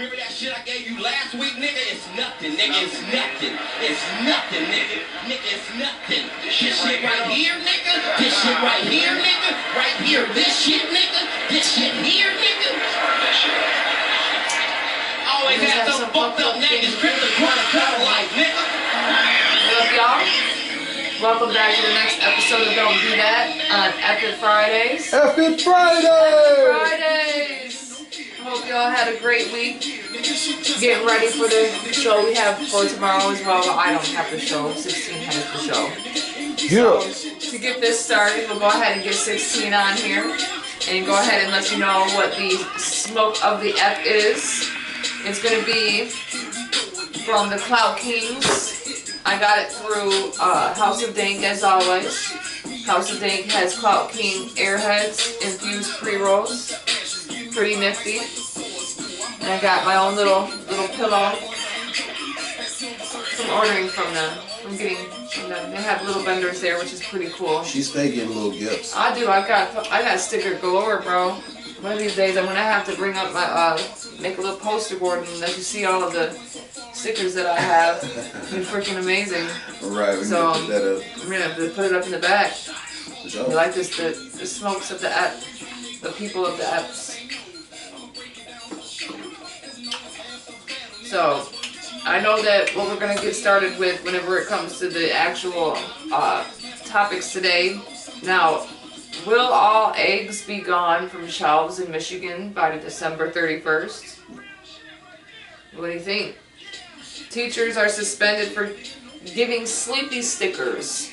Remember that shit I gave you last week, nigga? It's nothing, nigga. It's nothing. It's nothing, nigga. Nigga, it's nothing. This shit right here, nigga. This shit right here, nigga. Right here. This shit, nigga. This shit here, nigga. Always had some fucked up niggas. Crypto life, nigga. What up, y'all? Welcome back to the next episode of Don't Do That on Epic Fridays. Epic Fridays! I hope y'all had a great week. Getting ready for the show we have for tomorrow as well. Well, I don't have the show. 16 has the show. Yeah. So, to get this started, we'll go ahead and get 16 on here. And go ahead and let you know what the smoke of the F is. It's going to be from the Clout Kings. I got it through House of Dank as always. House of Dank has Clout King Airheads infused pre-rolls. Pretty nifty. And I got my own little pillow from ordering from them. I'm getting from them. They have little vendors there, which is pretty cool. She's stay getting little gifts. I do. I got sticker galore, bro. One of these days I'm gonna have to bring up my make a little poster board and let you see all of the stickers that I have. It's freaking amazing. Alright, we So need to put that up. I'm gonna have to put it up in the back. Sure. You like this? The smokes of the app, the people of the apps. So I know that what we're gonna get started with whenever it comes to the actual topics today. Now, will all eggs be gone from shelves in Michigan by December 31st? What do you think? Teachers are suspended for giving sleepy stickers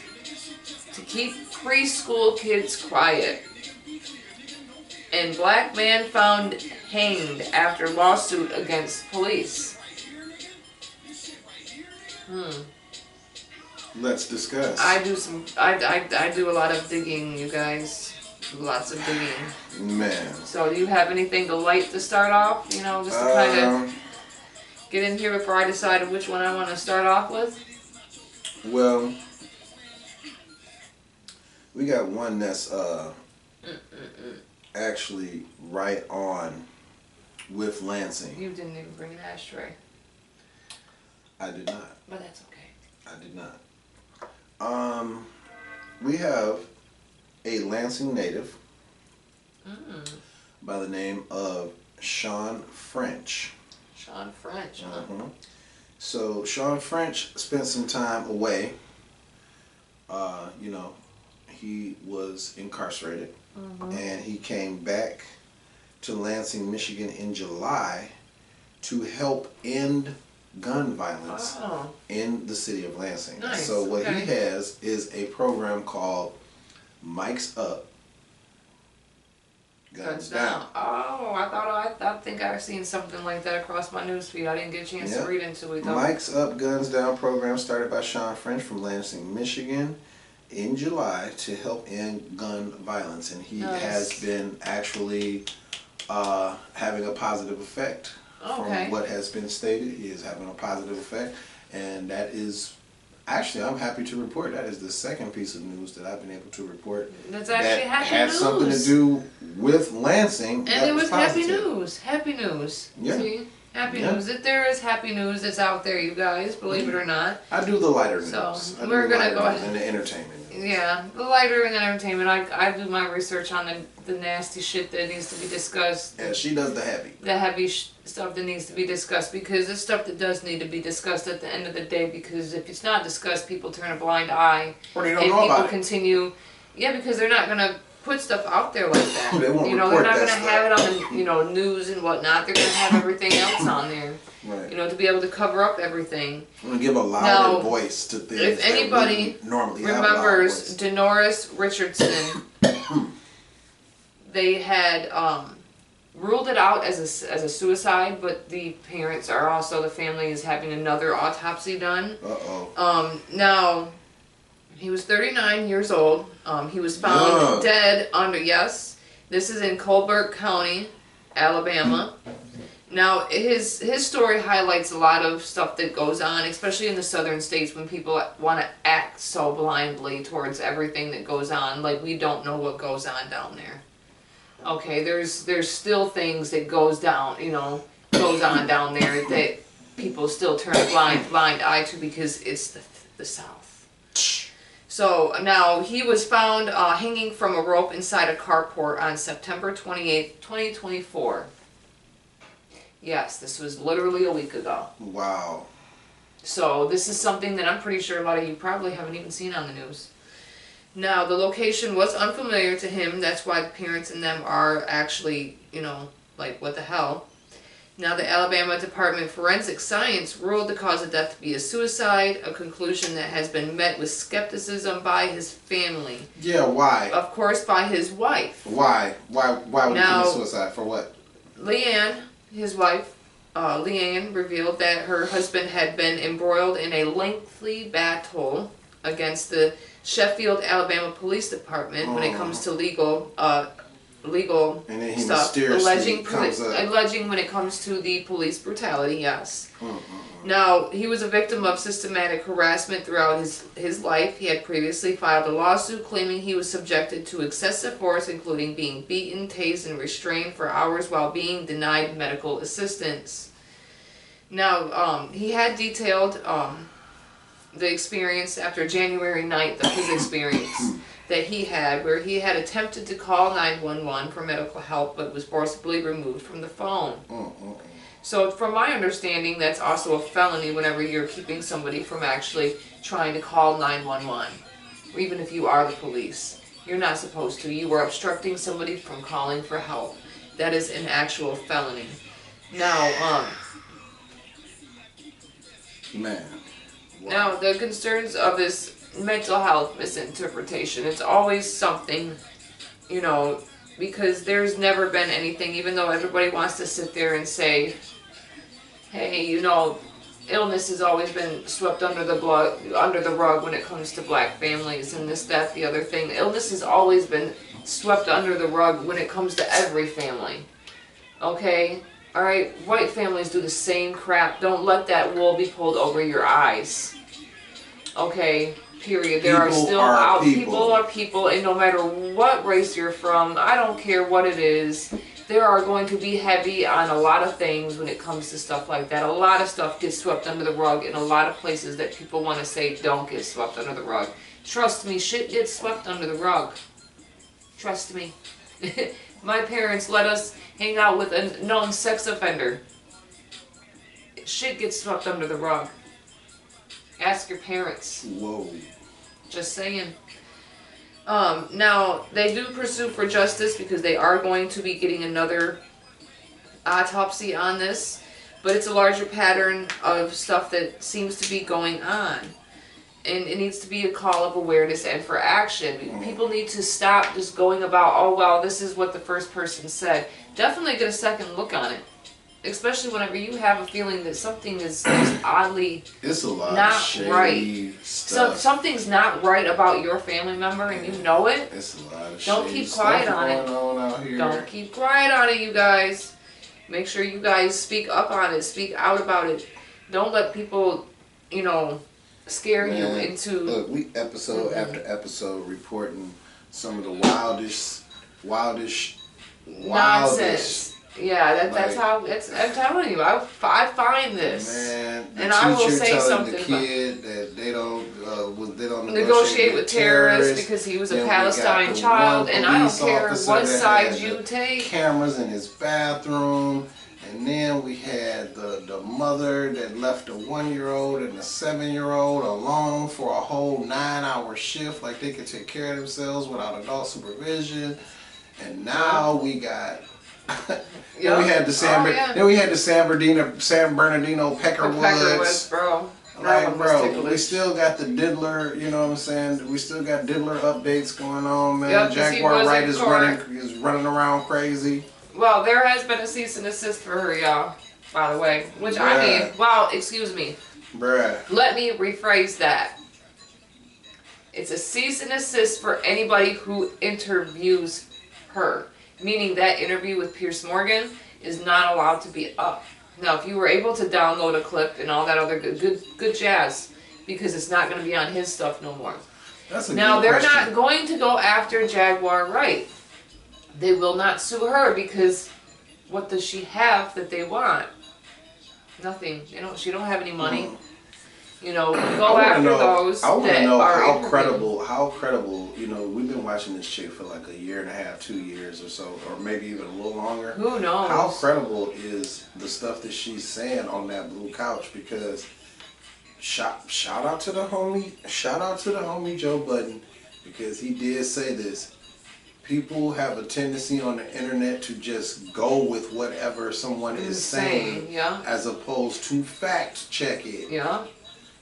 to keep preschool kids quiet. And black man found hanged after lawsuit against police. Let's discuss. I do a lot of digging, you guys. Lots of digging. Man. So do you have anything to light to start off? You know, just to kind of get in here before I decide which one I want to start off with? Well, we got one that's actually right on with Lansing. You didn't even bring an ashtray. I did not. But that's okay. I did not. We have a Lansing native by the name of Sean French. Sean French, huh? So Sean French spent some time away. He was incarcerated, and he came back to Lansing, Michigan in July to help end gun violence in the city of Lansing. Nice. So what he has is a program called Mics Up, Guns Down. Oh, I think I've seen something like that across my newsfeed. I didn't get a chance to read into it though. Mics Up, Guns Down program started by Sean French from Lansing, Michigan in July to help end gun violence, and he has been actually having a positive effect. From what has been stated, he is having a positive effect, and that is actually, I'm happy to report, that is the second piece of news that I've been able to report that's actually that happy had news. Something to do with Lansing. And it was happy news. Happy news. Yeah. See? Happy news. If there is happy news that's out there, you guys, believe it or not. I do the lighter news. So We're gonna go ahead and the entertainment news. Yeah, the lighter and entertainment. I do my research on the nasty shit that needs to be discussed. Yeah, she does the heavy. The heavy stuff that needs to be discussed, because it's stuff that does need to be discussed at the end of the day, because if it's not discussed, people turn a blind eye. Or they don't know about it. Continue. Yeah, because they're not going to put stuff out there like that. They won't they're not report going to that have it on the news and whatnot. They're going to have everything else on there. Right. To be able to cover up everything. I'm going to give a louder voice to things if anybody that normally remembers Dolores Richardson, they had ruled it out as a suicide, but the parents are also, the family is having another autopsy done. Now, he was 39 years old. He was found dead under, this is in Colbert County, Alabama. Now, his story highlights a lot of stuff that goes on, especially in the southern states, when people want to act so blindly towards everything that goes on, like we don't know what goes on down there. Okay, there's still things that goes down, goes on down there that people still turn a blind eye to because it's the South. So now he was found hanging from a rope inside a carport on September 28th, 2024. Yes, this was literally a week ago. Wow. So this is something that I'm pretty sure a lot of you probably haven't even seen on the news. Now, the location was unfamiliar to him. That's why the parents and them are actually, you know, like, what the hell? Now, the Alabama Department of Forensic Science ruled the cause of death to be a suicide, a conclusion that has been met with skepticism by his family. Yeah, why? Of course, by his wife. Why? Why would he commit suicide? For what? Leanne, his wife, Leanne revealed that her husband had been embroiled in a lengthy battle against the Sheffield, Alabama Police Department when it comes to legal and then he stuff, alleging when it comes to the police brutality. Yes. Now, he was a victim of systematic harassment throughout his life. He had previously filed a lawsuit claiming he was subjected to excessive force, including being beaten, tased, and restrained for hours while being denied medical assistance. Now, he had detailed the experience after January 9th of his experience that he had, where he had attempted to call 911 for medical help but was forcibly removed from the phone. So from my understanding, that's also a felony whenever you're keeping somebody from actually trying to call 911, or even if you are the police. You're not supposed to. You are obstructing somebody from calling for help. That is an actual felony. Now, Man. Wow. Now, the concerns of this mental health misinterpretation, it's always something, you know, because there's never been anything, even though everybody wants to sit there and say, hey, you know, illness has always been swept under the rug when it comes to black families and this, that, the other thing. Illness has always been swept under the rug when it comes to every family. Okay? Alright? White families do the same crap. Don't let that wool be pulled over your eyes. Okay? Period. There are still people are people, and no matter what race you're from, I don't care what it is, there are going to be heavy on a lot of things when it comes to stuff like that. A lot of stuff gets swept under the rug in a lot of places that people want to say don't get swept under the rug. Trust me, shit gets swept under the rug. Trust me. My parents let us hang out with a known sex offender. Shit gets swept under the rug. Ask your parents. Whoa. Just saying. Now, they do pursue for justice because they are going to be getting another autopsy on this, but it's a larger pattern of stuff that seems to be going on. And it needs to be a call of awareness and for action. People need to stop just going about, oh, well, this is what the first person said. Definitely get a second look on it. Especially whenever you have a feeling that something is oddly it's a lot not of shady right. stuff. So something's not right about your family member and you know it. It's a lot of Don't shady keep quiet stuff on it. going on out here. Don't keep quiet on it, you guys. Make sure you guys speak up on it. Speak out about it. Don't let people, you know, scare you into. Look, we episode after episode reporting some of the wildest nonsense. Yeah, that's like, how. I'm telling you, I find this, man, and I will say telling something. The kid that they don't negotiate with terrorists because he was a Palestine child, and I don't care what side you take. Cameras in his bathroom, and then we had the mother that left a 1-year-old and a 7-year-old alone for a whole 9-hour shift, like they could take care of themselves without adult supervision, and now we got. Then we had the San Bernardino Peckerwoods, bro. Like, bro, we still got the diddler. You know what I'm saying? We still got diddler updates going on, man. Yep, Jaguar Wright is running around crazy. Well, there has been a cease and desist for her, y'all. By the way, which I mean, well, excuse me. Bruh. Let me rephrase that. It's a cease and desist for anybody who interviews her. Meaning that interview with Piers Morgan is not allowed to be up. Now, if you were able to download a clip and all that other good jazz, because it's not going to be on his stuff no more. Now, they're not going to go after Jaguar Wright. They will not sue her because what does she have that they want? Nothing. She don't have any money. You know, go I after know, those I want to that know are how in her credible, we've been watching this chick for like a year and a half, 2 years or so, or maybe even a little longer. Who knows? How credible is the stuff that she's saying on that blue couch? Because shout out to the homie Joe Budden, because he did say this. People have a tendency on the internet to just go with whatever someone is saying, yeah, as opposed to fact check it. yeah.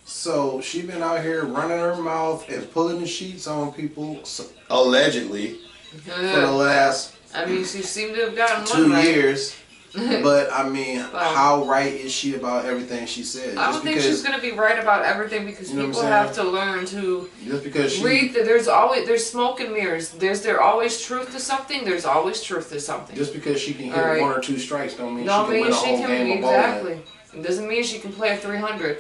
So she been out here running her mouth and pulling the sheets on people, allegedly, for the last. I mean, she seemed to have gotten 2 one years. But I mean, how right is she about everything she says? I don't think she's going to be right about everything, because people have to learn to just because read. There's smoke and mirrors. There's always truth to something. There's always truth to something. Just because she can hit 1 or 2 strikes don't mean she can win a whole game of bowling. It doesn't mean she can play a 300.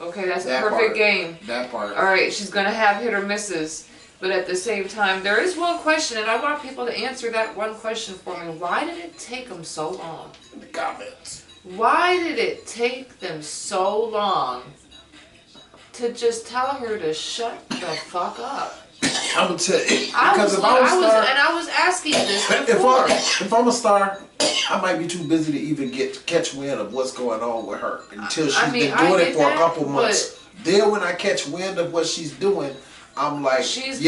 Okay, that's a perfect game. That part. All right, she's going to have hit or misses. But at the same time, there is one question, and I want people to answer that one question for me. Why did it take them so long? In the comments. Why did it take them so long to just tell her to shut the fuck up? I'm gonna tell you, because I was asking this before. If I'm a star, I might be too busy to even catch wind of what's going on with her until she's been doing it for a couple months. Then when I catch wind of what she's doing, I'm like, she's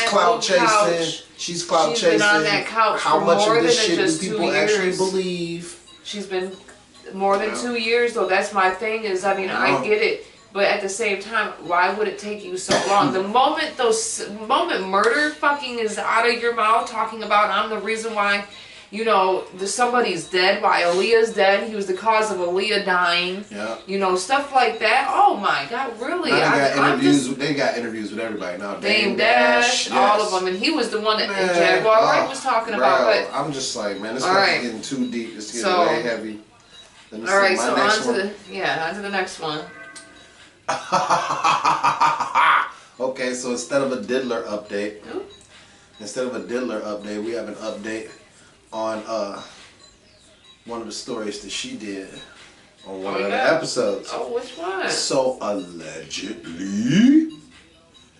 clout chasing. She's clout chasing. She's been on that couch How for much more of this than shit just do 2 people years. actually believe? She's been more than 2 years, though. That's my thing. I get it, but at the same time, why would it take you so long? The moment murder fucking is out of your mouth, talking about I'm the reason why. Somebody's dead, why Aaliyah's dead, he was the cause of Aaliyah dying. Yeah. Stuff like that. Oh my God, really? They got interviews with everybody now. Dame Dash, all of them, and he was the one that Jaguar Wright was talking about. But I'm just like, man, this stuff is getting too deep. It's getting way heavy. All right, so on to the next one. Okay, so instead of a diddler update, we have an update on one of the stories that she did on one of the episodes. Oh, which one? So allegedly,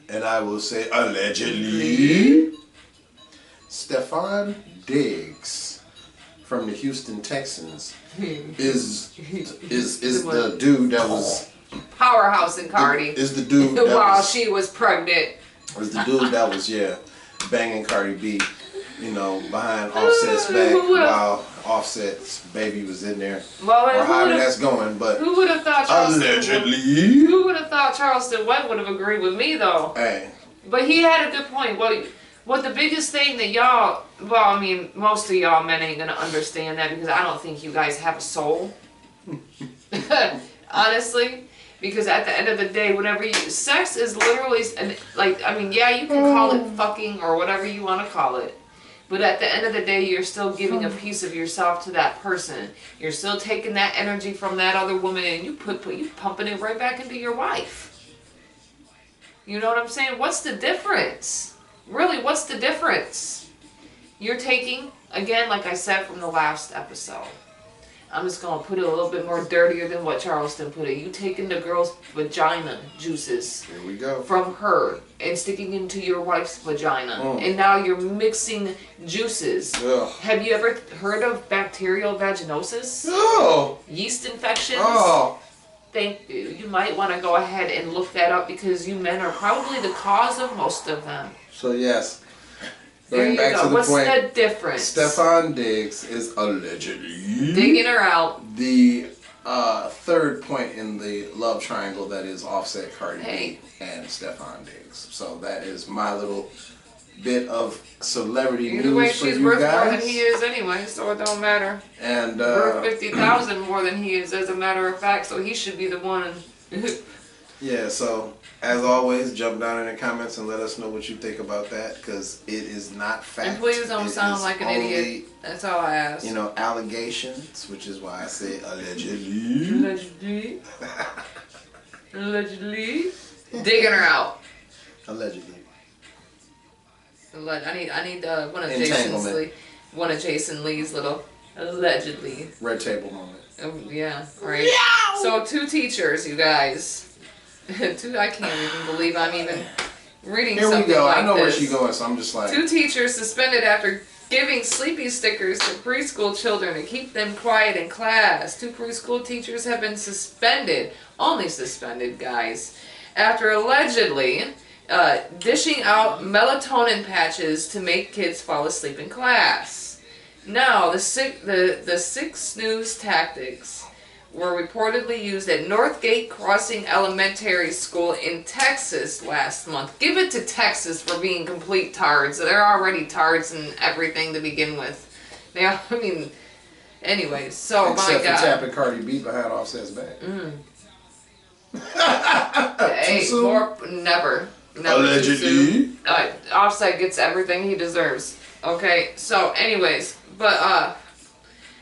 and I will say allegedly, Stefon Diggs from the Houston Texans is the dude that was powerhouse in Cardi. Is the dude that while she was pregnant. Is the dude that was banging Cardi B. Behind Offset's back while Offset's baby was in there. Well, or however that's going, but who would have thought allegedly? Who would have thought Charleston White would have agreed with me though? Hey. But he had a good point. What the biggest thing that most of y'all men ain't gonna understand that, because I don't think you guys have a soul. Honestly. Because at the end of the day, sex is literally, you can call it fucking or whatever you want to call it. But at the end of the day, you're still giving a piece of yourself to that person. You're still taking that energy from that other woman and you pumping it right back into your wife. You know what I'm saying? What's the difference? Really, what's the difference? You're taking, again, like I said from the last episode, I'm just going to put it a little bit more dirtier than what Charleston put it. You taking the girl's vagina juices Here we go. from her and sticking into your wife's vagina. And now you're mixing juices. Ugh. Have you ever heard of bacterial vaginosis? No. Yeast infections? Oh. Thank you. You might want to go ahead and look that up, because you men are probably the cause of most of them. So yes. Going back to the point. What's the difference? Stefon Diggs is allegedly digging her out. The third point in the love triangle that is Offset, Cardi B, and Stefon Diggs. So that is my little bit of celebrity news way, for she's you worth guys. more than he is anyway, so it don't matter. And worth 50,000 more than he is, as a matter of fact. So he should be the one. Yeah. So as always, jump down in the comments and let us know what you think about that, because it is not fact. And please don't sound like an idiot. That's all I ask. Allegations, which is why I say allegedly. Allegedly. Allegedly. Digging her out. Allegedly. I need one of Jason Lee's little allegedly. Red table moment. Yeah, right. So 2 teachers, you guys. I can't even believe I'm even reading Here we something go. like I know where this. she's going, so I'm just like. 2 teachers suspended after giving sleepy stickers to preschool children to keep them quiet in class. 2 preschool teachers have been suspended, only suspended, guys, after allegedly dishing out melatonin patches to make kids fall asleep in class. Now, the 6 snooze tactics were reportedly used at Northgate Crossing Elementary School in Texas last month. Give it to Texas for being complete tards. They're already tards and everything to begin with. Anyways, so Except my God. for tapping Cardi B behind Offset's back. Hey, Too soon? Never Allegedly. Offset gets everything he deserves. Okay, so anyways, but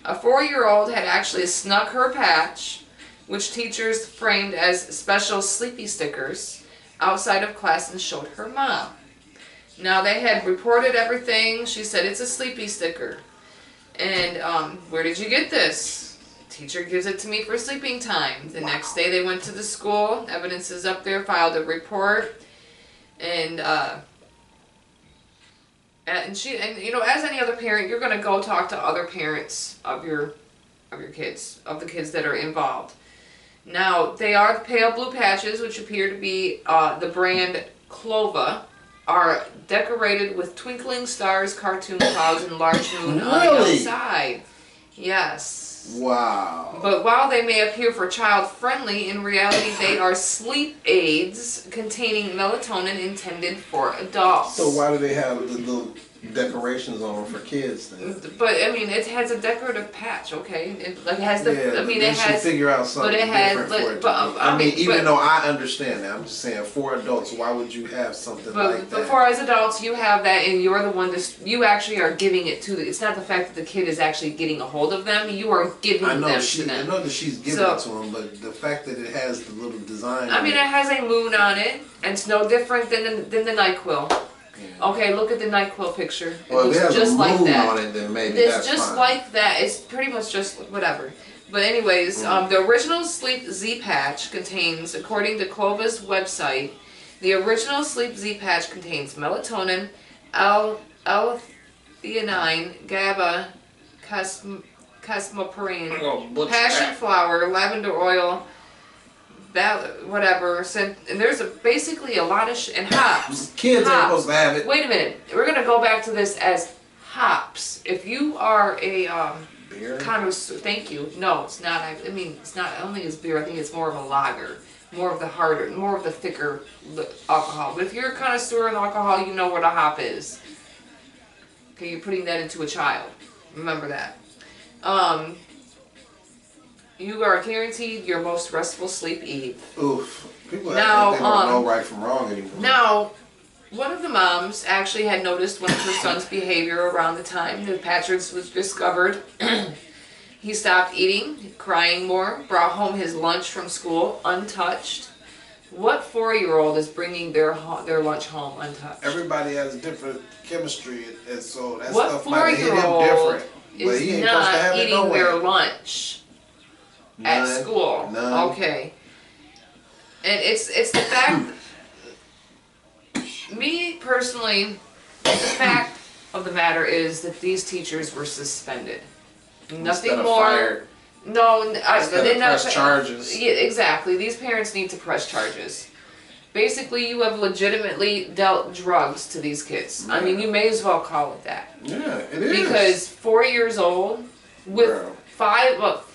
a 4-year-old had actually snuck her patch, which teachers framed as special sleepy stickers, outside of class and showed her mom. Now they had reported everything. She said it's a sleepy sticker. And where did you get this? Teacher gives it to me for sleeping time. The next day they went to the school. Evidence is up there. Filed a report. And you know, as any other parent, you're going to go talk to other parents of your kids, of the kids that are involved. Now, they are the pale blue patches, which appear to be the brand Clova, are decorated with twinkling stars, cartoon clouds, and large moon on the outside. Yes. Wow. But while they may appear for child-friendly, in reality they are sleep aids containing melatonin intended for adults. So why do they have the little decorations on them for kids then? But I mean, it has a decorative patch, okay? It has the. Yeah, I mean, they it should has. figure out something but it has. different for it. But I mean, even though I understand that, I'm just saying for adults, why would you have something like that? But for as adults, you have that, and you're the one you actually are giving it to. It's not the fact that the kid is actually getting a hold of them. You are giving them to them. I know that she's giving it to them, but the fact that it has the little design. I mean, it has a moon on it, and it's no different than the NyQuil. Yeah. Okay, look at the NyQuil picture. Well, if it has just a moon like that. on it, then maybe it's that's just fine. like that. It's pretty much just whatever. But anyways, the original Sleep Z patch contains, according to Clova's website, the original Sleep Z patch contains melatonin, L-theanine, GABA, casmoperine, passion flower, lavender oil, whatever. And there's basically a lot of and hops. Kids ain't supposed to have it. Wait a minute. We're gonna go back to this as hops. If you are a beer connoisseur, thank you. No, it's not. I mean, it's not. I don't think it's beer. I think it's more of a lager, more of the harder, more of the thicker alcohol. But if you're a connoisseur in alcohol, you know what a hop is. Okay, you're putting that into a child. Remember that. You are guaranteed your most restful sleep eve. Oof. People now, they don't know right from wrong anymore. Now, one of the moms actually had noticed one of her son's behavior around the time the patches was discovered. He stopped eating, crying more, brought home his lunch from school untouched. What 4-year-old is bringing their lunch home untouched? Everybody has different chemistry, and so that what stuff might hit him 4-year-old different. But he is ain't supposed to have not it eating no way. their lunch at school? None. Okay. And it's the fact. Me personally, the fact of the matter is that these teachers were suspended. Nothing more. Fired. No, they're not press charges. Yeah, exactly. These parents need to press charges. Basically, you have legitimately dealt drugs to these kids. Yeah. I mean, you may as well call it that. Yeah, it is. Because 4 years old with five of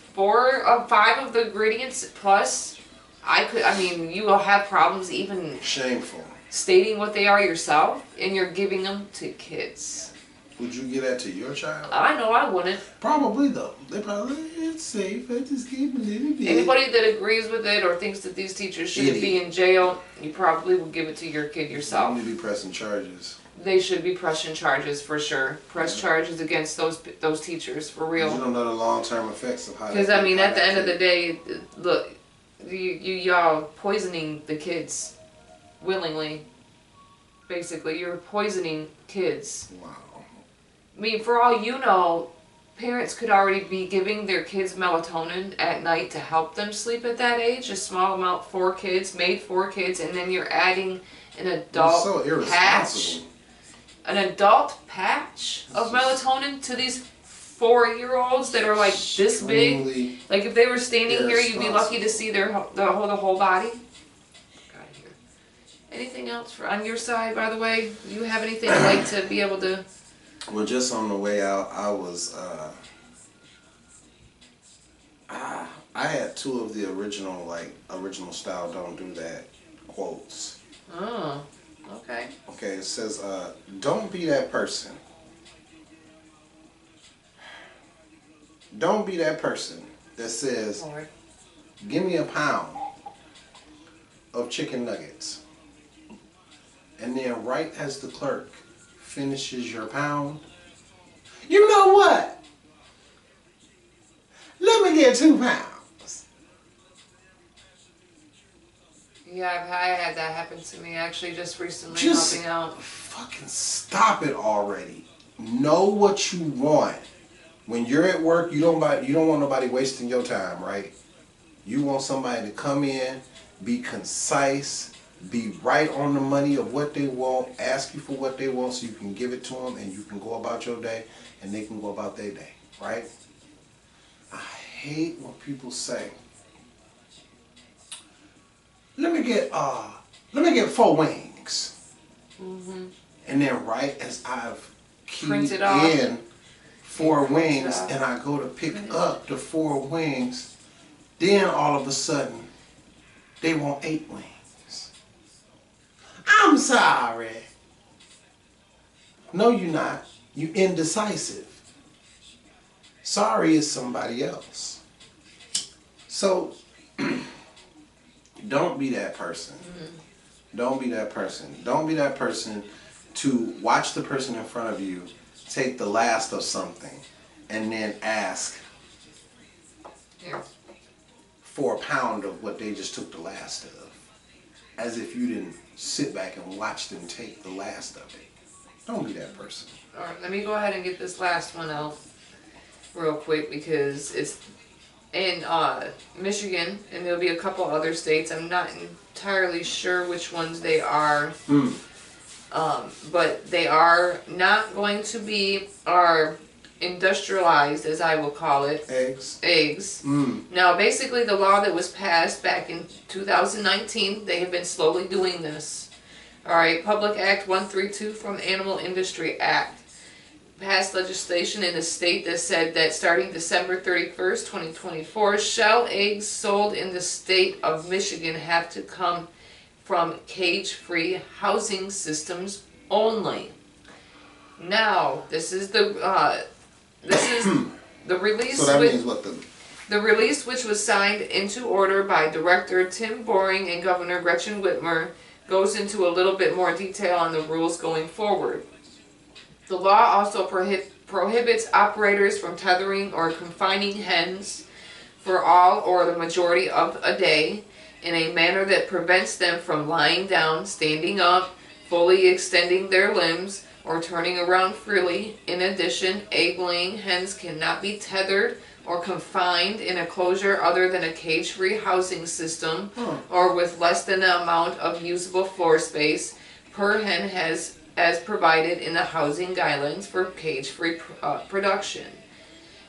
the ingredients plus, I mean, you will have problems even shameful stating what they are yourself, and you're giving them to kids. Would you give that to your child? I know I wouldn't. Probably though. They probably, it's safe. I just keep a little bit. Anybody that agrees with it or thinks that these teachers shouldn't be in jail, you probably will give it to your kid yourself. They need to be pressing charges. They should be pressing charges for sure. Press charges against those teachers for real. You don't know the long-term effects of how. Because I mean, at the end of the day, look, y'all poisoning the kids willingly. Basically, you're poisoning kids. Wow. I mean, for all you know, parents could already be giving their kids melatonin at night to help them sleep at that age, a small amount for kids, made for kids, and then you're adding an adult so patch, irresponsible. an adult patch of melatonin to these 4-year-olds that are like this big. Extremely Like if they were standing here, you'd be lucky to see the whole body. Got here. Anything else on your side, by the way? Do you have anything you'd like to be able to? Well, just on the way out, I was, I had 2 of the original style "Don't Do That" quotes. Oh, okay. Okay, it says, "Don't be that person. Don't be that person that says, Lord. give me a pound of chicken nuggets, and then right as the clerk finishes your pound, you know what? Let me get 2 pounds. Yeah, I had that happen to me actually just recently, Just helping out. fucking stop it already. Know what you want. When you're at work, you don't want nobody wasting your time, right? You want somebody to come in, be concise, be right on the money of what they want, ask you for what they want so you can give it to them and you can go about your day and they can go about their day, right? I hate when people say, let me get 4 wings. Mm-hmm. And then right as I've keyed Printed off. in 4 wings off. and I go to pick up the 4 wings, then all of a sudden they want 8 wings. I'm sorry. No, you're not. You indecisive. Sorry is somebody else. So don't be that person. Don't be that person. Don't be that person to watch the person in front of you take the last of something and then ask Here. for a pound of what they just took the last of. As if you didn't sit back and watch them take the last of it. Don't be that person. Alright, let me go ahead and get this last one out real quick because it's in Michigan and there'll be a couple other states. I'm not entirely sure which ones they are. But they are not going to be industrialized, as I will call it. Eggs. Now, basically, the law that was passed back in 2019, they have been slowly doing this. All right, Public Act 132 from the Animal Industry Act passed legislation in the state that said that starting December 31st, 2024, shell eggs sold in the state of Michigan have to come from cage-free housing systems only. Now, this is the release. So that means what the release, which was signed into order by Director Tim Boring and Governor Gretchen Whitmer, goes into a little bit more detail on the rules going forward. The law also prohibits operators from tethering or confining hens for all or the majority of a day in a manner that prevents them from lying down, standing up, fully extending their limbs, or turning around freely. In addition, egg-laying hens cannot be tethered or confined in a closure other than a cage-free housing system or with less than the amount of usable floor space per hen as provided in the housing guidelines for cage-free production.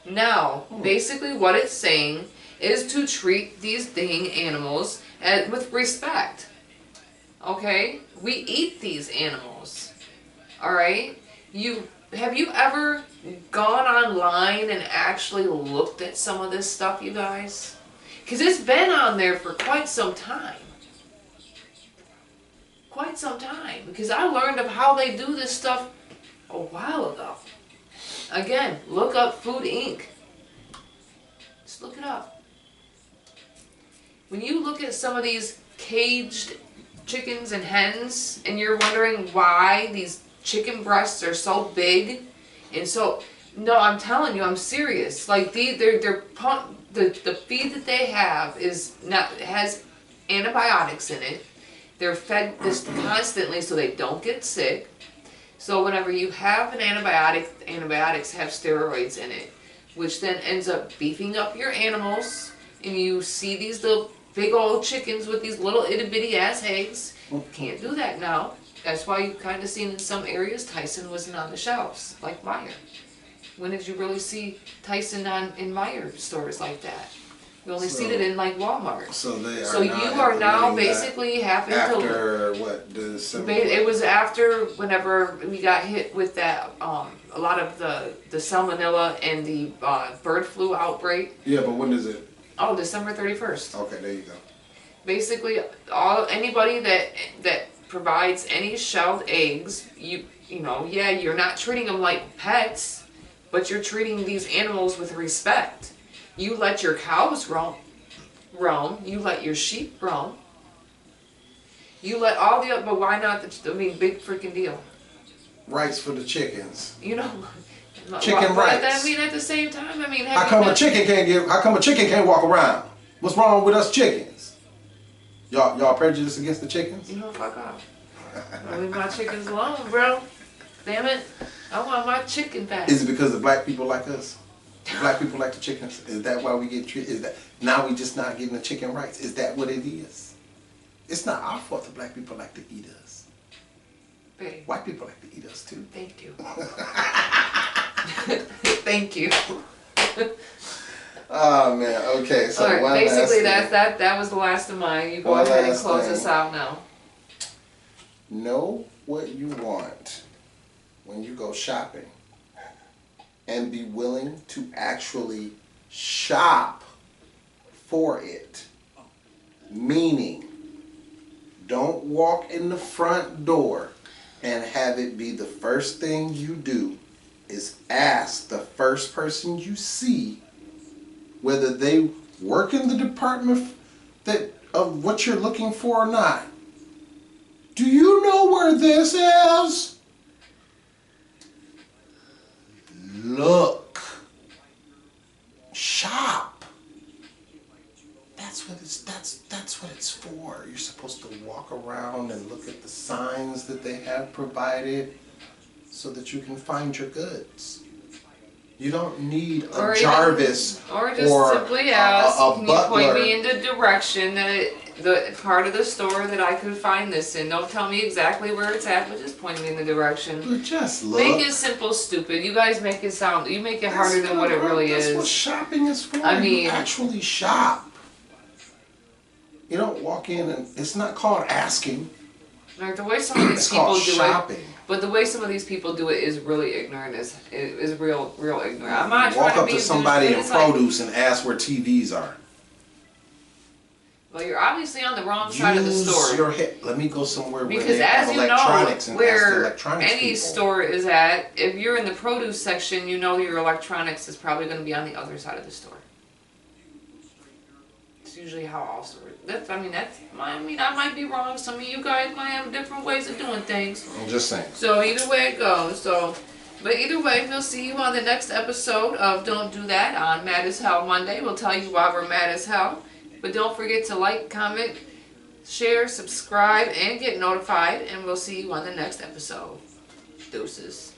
Now, basically what it's saying is to treat these dang animals with respect. Okay? We eat these animals. Alright? Have you ever gone online and actually looked at some of this stuff, you guys? Because it's been on there for quite some time. Quite some time. Because I learned of how they do this stuff a while ago. Again, look up Food Inc. Just look it up. When you look at some of these caged chickens and hens, and you're wondering why these chicken breasts are so big, and so, no, I'm telling you, I'm serious. Like the feed that they have has antibiotics in it. They're fed this constantly so they don't get sick. So whenever you have an antibiotic, antibiotics have steroids in it. which then ends up beefing up your animals, and you see these little big old chickens with these little itty bitty ass eggs. Can't do that now. That's why you kind of seen in some areas Tyson wasn't on the shelves, like Meijer. When did you really see Tyson in Meijer stores like that? You only see it in like Walmart. So they are. So you are now basically having to. After what? December? It was after whenever we got hit with that a lot of the salmonella and the bird flu outbreak. Yeah, but when is it? Oh, December 31st. Okay, there you go. Basically, anybody that provides any shelled eggs, you know, yeah, you're not treating them like pets, but you're treating these animals with respect. You let your cows roam. You let your sheep roam. You let all the other, but why not? Big freaking deal. Rights for the chickens. You know, chicken rights. At the same time, how come a chicken can't walk around? What's wrong with us chickens? Y'all prejudiced against the chickens? You know, fuck off. Leave my chickens alone, bro. Damn it. I want my chicken back. Is it because the black people like us? Black people like the chickens? Is that why we get treated? Is that now we just not getting the chicken rights? Is that what it is? It's not our fault that black people like to eat us. Babe. White people like to eat us too. Thank you. Thank you. Oh man, okay. So all right, basically that was the last of mine. You go ahead and close us out now. Know what you want when you go shopping, and be willing to actually shop for it. Meaning, don't walk in the front door and have it be the first thing you do is ask the first person you see whether they work in the department of what you're looking for or not. Do you know where this is? Look. Shop. That's what it's for. You're supposed to walk around and look at the signs that they have provided so that you can find your goods. You don't need a Jarvis or just simply ask, a can butler. You point me in the direction that the part of the store that I could find this in. Don't tell me exactly where it's at, but just point me in the direction. But just look. Make it simple, stupid. You guys make it sound, you make it harder than what it really is. That's what shopping is for. You actually shop. You don't walk in and it's not called asking. Like the way some of these people do shopping. it, but the way some of these people do it is really ignorant. Is real ignorant. I'm not walk trying to up be to somebody in produce like, and ask where TVs are. Well, you're obviously on the wrong side of the store. Your head. Let me go somewhere where because they have electronics and where ask the electronics any people. store is at, if you're in the produce section, you know your electronics is probably going to be on the other side of the store. It's usually how all stores. I might be wrong. Some of you guys might have different ways of doing things. I'm just saying. So either way it goes. But either way, we'll see you on the next episode of Don't Do That on Mad as Hell Monday. We'll tell you why we're mad as hell. But don't forget to like, comment, share, subscribe, and get notified. And we'll see you on the next episode. Deuces.